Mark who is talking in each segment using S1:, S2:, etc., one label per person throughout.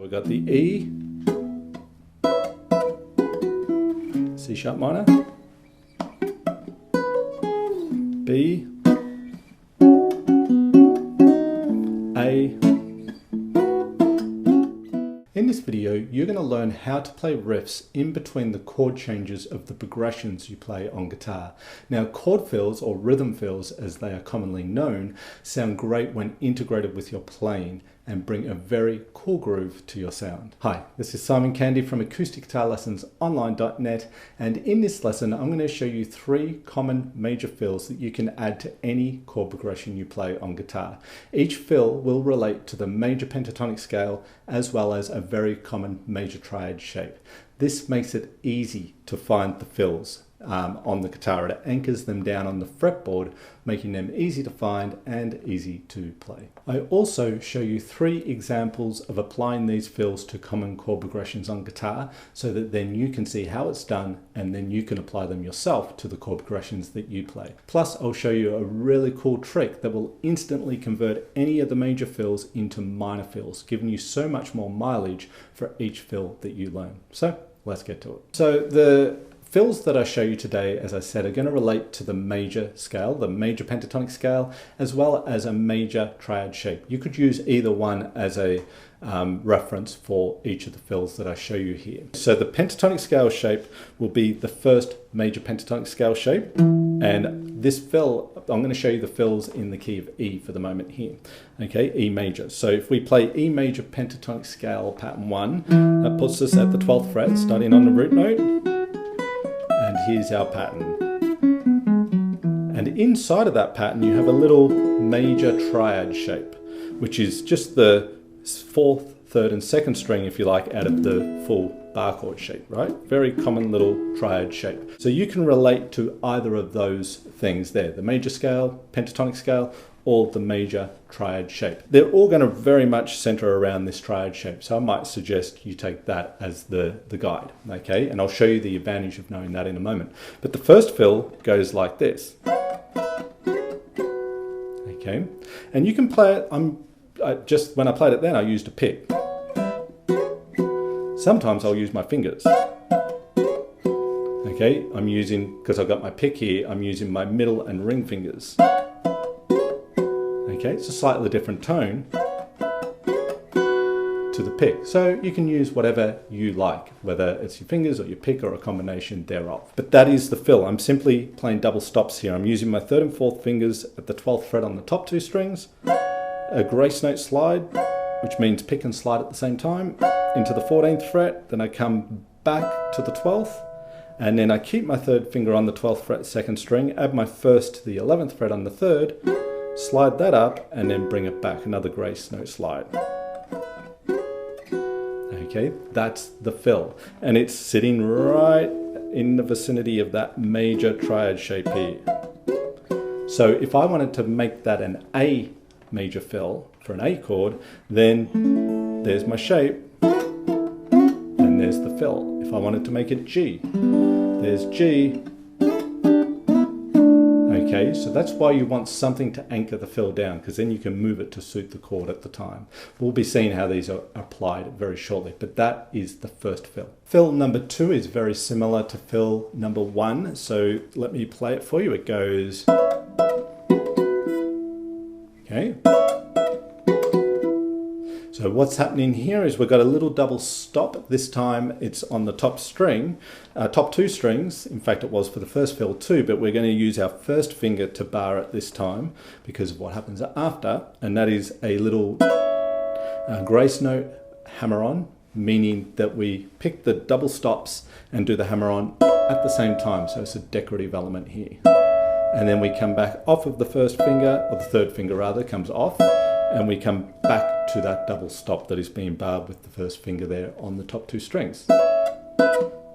S1: we've got the E, C sharp minor, B, A. In this video, you're going to learn how to play riffs in between the chord changes of the progressions you play on guitar. Now, chord fills, or rhythm fills as they are commonly known, sound great when integrated with your playing and bring a very cool groove to your sound. Hi, this is Simon Candy from AcousticGuitarLessonsOnline.net, and in this lesson I'm going to show you 3 common major fills that you can add to any chord progression you play on guitar. Each fill will relate to the major pentatonic scale as well as a very common major triad shape. This makes it easy to find the fills on the guitar. It anchors them down on the fretboard, making them easy to find and easy to play. I also show you 3 examples of applying these fills to common chord progressions on guitar, so that then you can see how it's done and then you can apply them yourself to the chord progressions that you play. Plus, I'll show you a really cool trick that will instantly convert any of the major fills into minor fills, giving you so much more mileage for each fill that you learn. So let's get to it. So the fills that I show you today, as I said, are going to relate to the major scale, the major pentatonic scale, as well as a major triad shape. You could use either one as a reference for each of the fills that I show you here. So the pentatonic scale shape will be the first major pentatonic scale shape, and this fill, I'm going to show you the fills in the key of E for the moment here. Okay, E major. So if we play E major pentatonic scale pattern 1, that puts us at the 12th fret, starting on the root note. And here's our pattern. And inside of that pattern you have a little major triad shape, which is just the 4th, 3rd and 2nd string, if you like, out of the full bar chord shape, right? Very common little triad shape. So you can relate to either of those things there, the major scale, pentatonic scale, or the major triad shape. They're all going to very much center around this triad shape, so I might suggest you take that as the guide, okay? And I'll show you the advantage of knowing that in a moment. But the first fill goes like this, okay? And you can play it, just when I played it then, I used a pick. Sometimes I'll use my fingers. Okay, I'm using, because I've got my pick here, I'm using my middle and ring fingers. Okay, it's a slightly different tone to the pick. So you can use whatever you like, whether it's your fingers or your pick or a combination thereof. But that is the fill. I'm simply playing double stops here. I'm using my 3rd and 4th fingers at the 12th fret on the top 2 strings, a grace note slide, which means pick and slide at the same time, into the 14th fret, then I come back to the 12th, and then I keep my 3rd finger on the 12th fret 2nd string, add my 1st to the 11th fret on the 3rd, slide that up, and then bring it back, another grace note slide. Okay, that's the fill, and it's sitting right in the vicinity of that major triad shape here. So if I wanted to make that an A major fill for an A chord, then there's my shape, and there's the fill. If I wanted to make it G, there's G. Okay, so that's why you want something to anchor the fill down, because then you can move it to suit the chord at the time. We'll be seeing how these are applied very shortly, but that is the first fill. Fill number 2 is very similar to fill number 1, so let me play it for you. It goes, okay. So what's happening here is we've got a little double stop. This time it's on the top string, top 2 strings. In fact, it was for the first fill too, but we're going to use our 1st finger to bar it this time because of what happens after, and that is a little grace note hammer-on, meaning that we pick the double stops and do the hammer-on at the same time. So it's a decorative element here. And then we come back off of the 1st finger, or the 3rd finger rather, comes off, and we come back to that double stop that is being barred with the 1st finger there on the top 2 strings.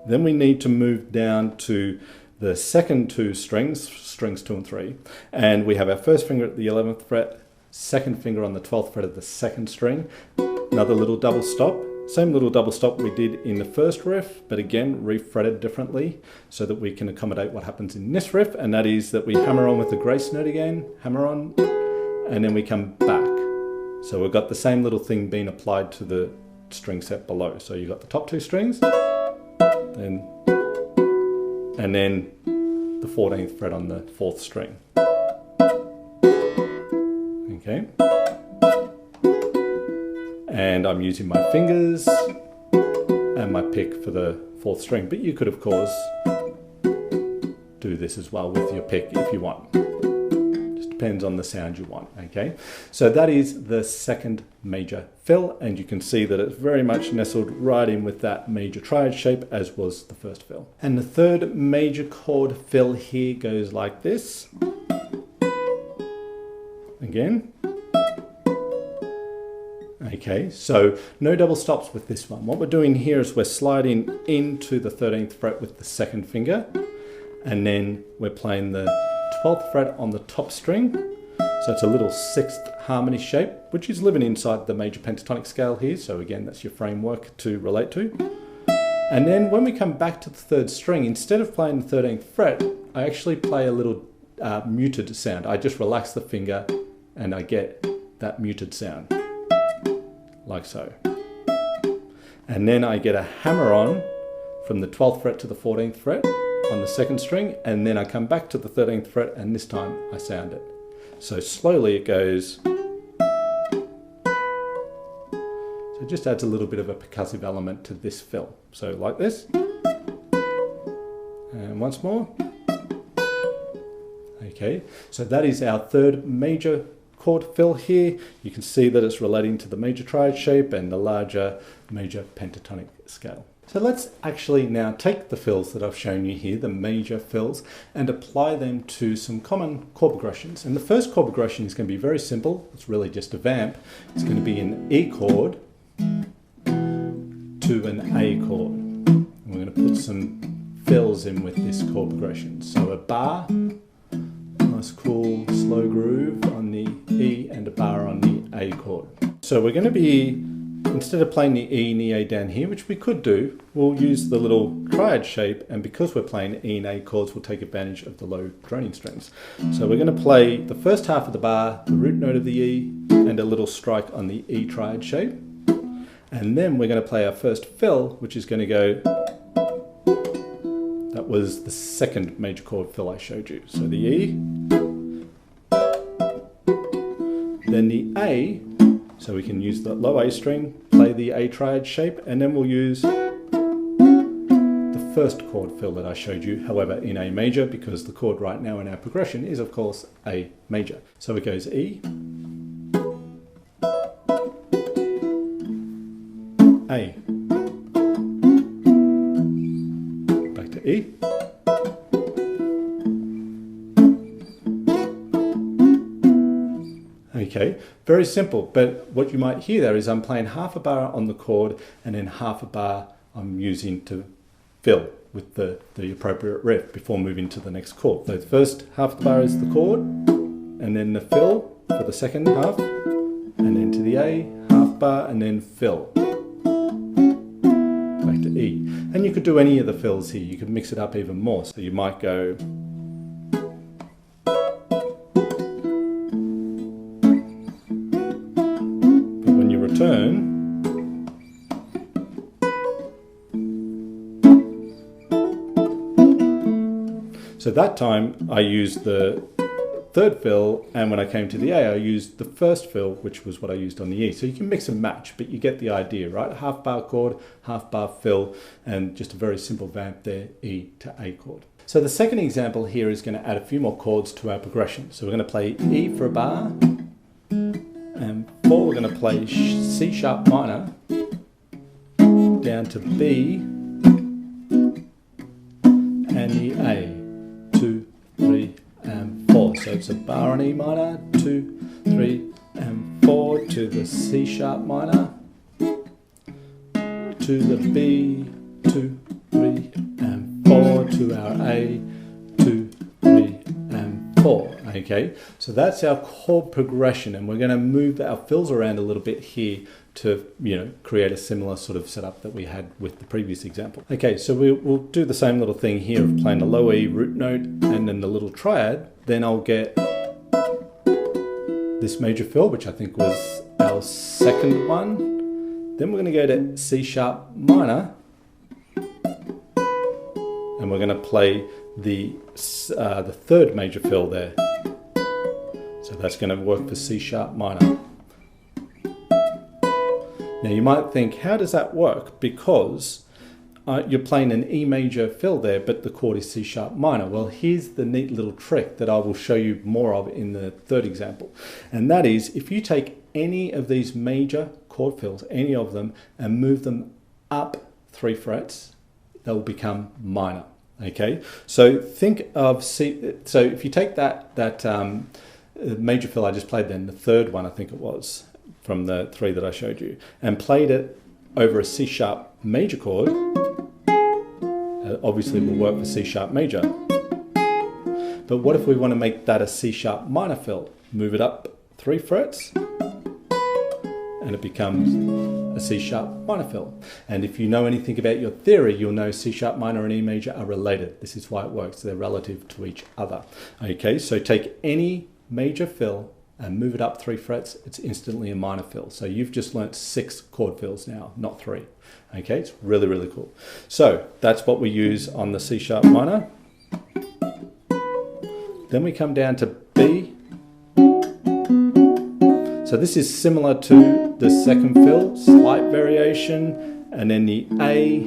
S1: Then we need to move down to the second 2 strings, strings 2 and 3, and we have our 1st finger at the 11th fret, 2nd finger on the 12th fret of the 2nd string, another little double stop, same little double stop we did in the first riff, but again refretted differently so that we can accommodate what happens in this riff, and that is that we hammer on with the grace note again, hammer on, and then we come back. So we've got the same little thing being applied to the string set below. So you've got the top 2 strings, and then the 14th fret on the 4th string. Okay. And I'm using my fingers and my pick for the 4th string, but you could of course do this as well with your pick if you want. Just depends on the sound you want. Okay, so that is the second major fill, and you can see that it's very much nestled right in with that major triad shape, as was the first fill. And the third major chord fill here goes like this. Again. Okay, so no double stops with this one. What we're doing here is we're sliding into the 13th fret with the 2nd finger, and then we're playing the 12th fret on the top string. So it's a little 6th harmony shape, which is living inside the major pentatonic scale here. So again, that's your framework to relate to. And then when we come back to the 3rd string, instead of playing the 13th fret, I actually play a little muted sound. I just relax the finger and I get that muted sound, like so. And then I get a hammer on from the 12th fret to the 14th fret on the 2nd string, and then I come back to the 13th fret, and this time I sound it. So slowly it goes. So it just adds a little bit of a percussive element to this fill. So like this. And once more. Okay, so that is our third major chord fill here. You can see that it's relating to the major triad shape and the larger major pentatonic scale. So let's actually now take the fills that I've shown you here, the major fills, and apply them to some common chord progressions. And the first chord progression is going to be very simple. It's really just a vamp. It's going to be an E chord to an A chord. And we're going to put some fills in with this chord progression. So a bar, nice cool slow groove on the E, and a bar on the A chord. So we're going to be, instead of playing the E and the A down here, which we could do, we'll use the little triad shape, and because we're playing E and A chords, we'll take advantage of the low droning strings. So we're going to play the first half of the bar, the root note of the E, and a little strike on the E triad shape. And then we're going to play our first fill, which is going to go, that was the second major chord fill I showed you. So the E, then the A, so we can use the low A string, play the A triad shape, and then we'll use the first chord fill that I showed you, however in A major, because the chord right now in our progression is of course A major. So it goes E, A, back to E, okay, very simple, but what you might hear there is I'm playing half a bar on the chord and then half a bar I'm using to fill with the appropriate riff before moving to the next chord. So the first half of the bar is the chord, and then the fill for the second half, and then to the A, half bar, and then fill. Back to E. And you could do any of the fills here, you could mix it up even more. So you might go, turn, so that time I used the third fill, and when I came to the A I used the first fill, which was what I used on the E. So you can mix and match, but you get the idea, right? Half bar chord, half bar fill, and just a very simple vamp there, E to A chord. So the second example here is going to add a few more chords to our progression. So we're going to play E for a bar, and 4 we're going to play C sharp minor down to B and the A, 2, 3 and 4. So it's a bar on E minor, 2, 3 and 4 to the C sharp minor, to the B, 2, 3 and 4 to our A, 2, 3 and 4. Okay, so that's our chord progression, and we're going to move our fills around a little bit here to, create a similar sort of setup that we had with the previous example. Okay, so we'll do the same little thing here of playing the low E root note and then the little triad. Then I'll get this major fill, which I think was our second one. Then we're going to go to C sharp minor, and we're going to play the third major fill there. So that's going to work for C sharp minor. Now you might think, how does that work? Because you're playing an E major fill there, but the chord is C sharp minor. Well, here's the neat little trick that I will show you more of in the third example. And that is, if you take any of these major chord fills, any of them, and move them up 3 frets, they'll become minor. Okay, so think of C. So if you take that major fill I just played then, the third one I think it was, from the 3 that I showed you, and played it over a C sharp major chord, obviously will work for C sharp major. But what if we want to make that a C sharp minor fill? Move it up 3 frets and it becomes a C sharp minor fill. And if you know anything about your theory, you'll know C sharp minor and E major are related. This is why it works. They're relative to each other. Okay, so take any major fill and move it up 3 frets, it's instantly a minor fill. So you've just learnt 6 chord fills now, not 3. Okay, it's really, really cool. So that's what we use on the C sharp minor. Then we come down to B. So this is similar to the second fill, slight variation, and then the A.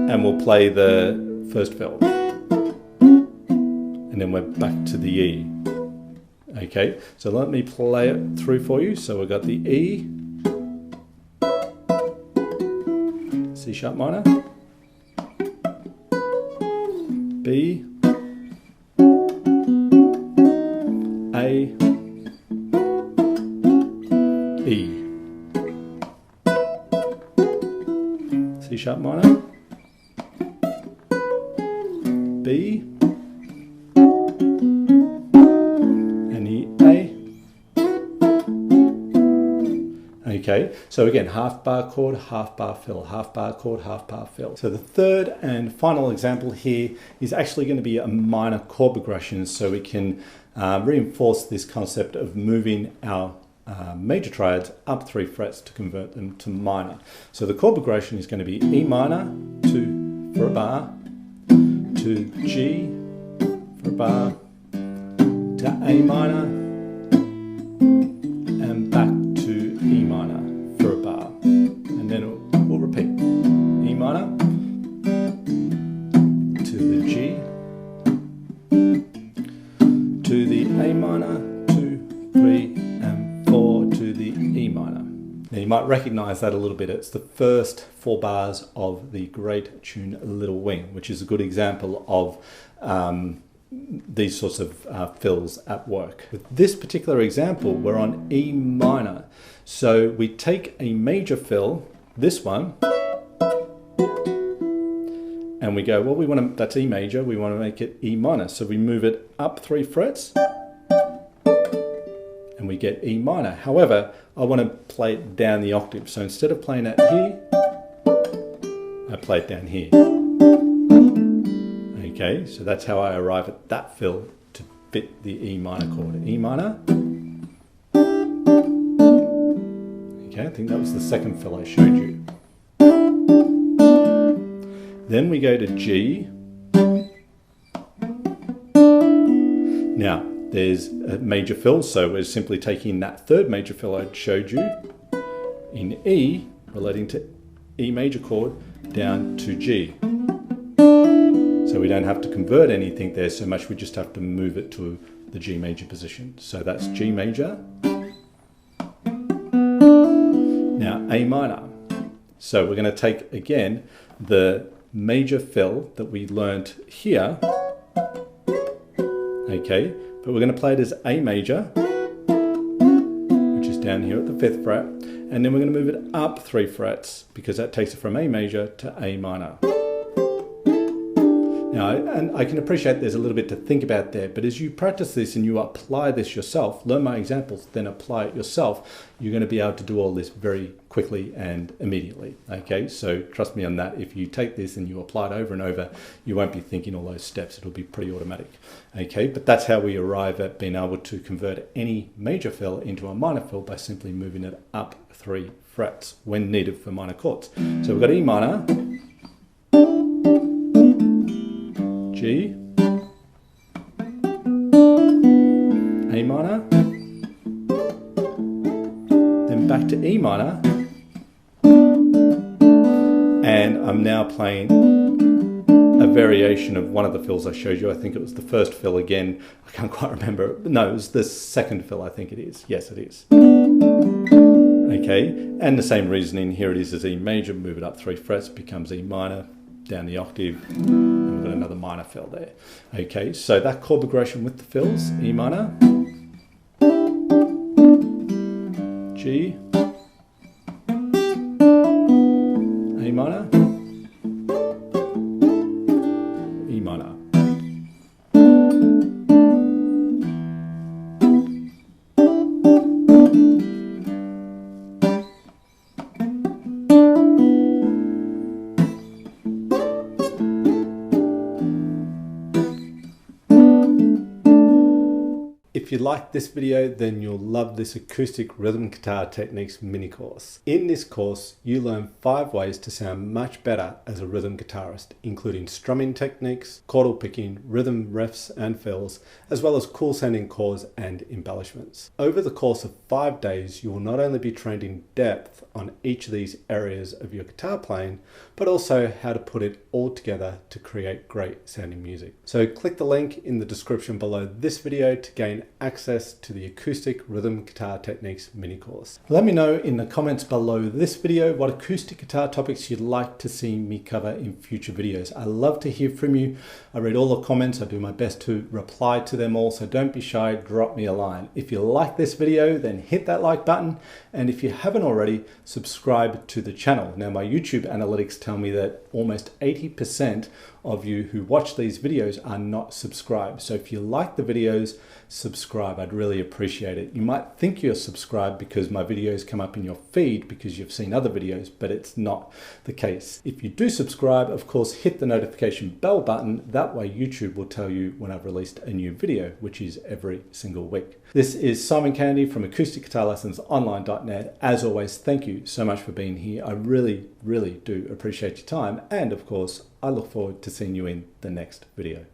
S1: And we'll play the first fill. And then we're back to the E. Okay, so let me play it through for you. So we've got the E, C sharp minor, B, A, E, C sharp minor, B, Okay, so again, half bar chord, half bar fill, half bar chord, half bar fill. So the third and final example here is actually going to be a minor chord progression, so we can reinforce this concept of moving our major triads up 3 frets to convert them to minor. So the chord progression is going to be E minor to for a bar, to G for a bar, to A minor, and back to E minor for a bar, and then we'll repeat E minor to the G, to the A minor, 2, 3, and 4 to the E minor. Now you might recognize that a little bit. It's the first 4 bars of the great tune Little Wing, which is a good example of these sorts of fills at work. With this particular example, we're on E minor. So we take a major fill, this one, and we go, well, we want to, that's E major, we want to make it E minor. So we move it up 3 frets and we get E minor. However, I want to play it down the octave. So instead of playing it here, I play it down here. Okay, so that's how I arrive at that fill to fit the E minor chord. E minor. Okay, I think that was the second fill I showed you. Then we go to G. Now, there's a major fill, so we're simply taking that third major fill I showed you in E, relating to E major chord, down to G. So we don't have to convert anything there so much, we just have to move it to the G major position. So that's G major. Now A minor. So we're going to take again the major fill that we learnt here. Okay, but we're going to play it as A major, which is down here at the 5th fret, and then we're going to move it up 3 frets because that takes it from A major to A minor. Now, and I can appreciate there's a little bit to think about there, but as you practice this and you apply this yourself, learn my examples, then apply it yourself, you're going to be able to do all this very quickly and immediately. Okay, so trust me on that. If you take this and you apply it over and over, you won't be thinking all those steps. It'll be pretty automatic. Okay, but that's how we arrive at being able to convert any major fill into a minor fill by simply moving it up 3 frets when needed for minor chords. So we've got E minor, G, A minor, then back to E minor, and I'm now playing a variation of one of the fills I showed you. I think it was the first fill again. I can't quite remember. No, it was the second fill, I think it is. Yes, it is. Okay, and the same reasoning. Here it is as E major, move it up 3 frets, becomes E minor, down the octave, and we've got another minor fill there. Okay, so that chord progression with the fills, E minor, G, A minor, E minor. If you like this video, then you'll love this Acoustic Rhythm Guitar Techniques mini course. In this course, you learn 5 ways to sound much better as a rhythm guitarist, including strumming techniques, chordal picking, rhythm riffs and fills, as well as cool sounding chords and embellishments. Over the course of 5 days, you will not only be trained in depth on each of these areas of your guitar playing, but also how to put it all together to create great sounding music. So click the link in the description below this video to gain access to the Acoustic Rhythm Guitar Techniques mini course. Let me know in the comments below this video what acoustic guitar topics you'd like to see me cover in future videos. I love to hear from you. I read all the comments. I do my best to reply to them all, so don't be shy, drop me a line. If you like this video, then hit that like button, and if you haven't already, subscribe to the channel. Now, my YouTube analytics tell me that almost 80% of you who watch these videos are not subscribed. So if you like the videos, subscribe. I'd really appreciate it. You might think you're subscribed because my videos come up in your feed because you've seen other videos, but it's not the case. If you do subscribe, of course, hit the notification bell button. That way YouTube will tell you when I've released a new video, which is every single week. This is Simon Kennedy from AcousticGuitarLessonsOnline.net. As always, thank you so much for being here. I really, really do appreciate your time. And of course, I look forward to seeing you in the next video.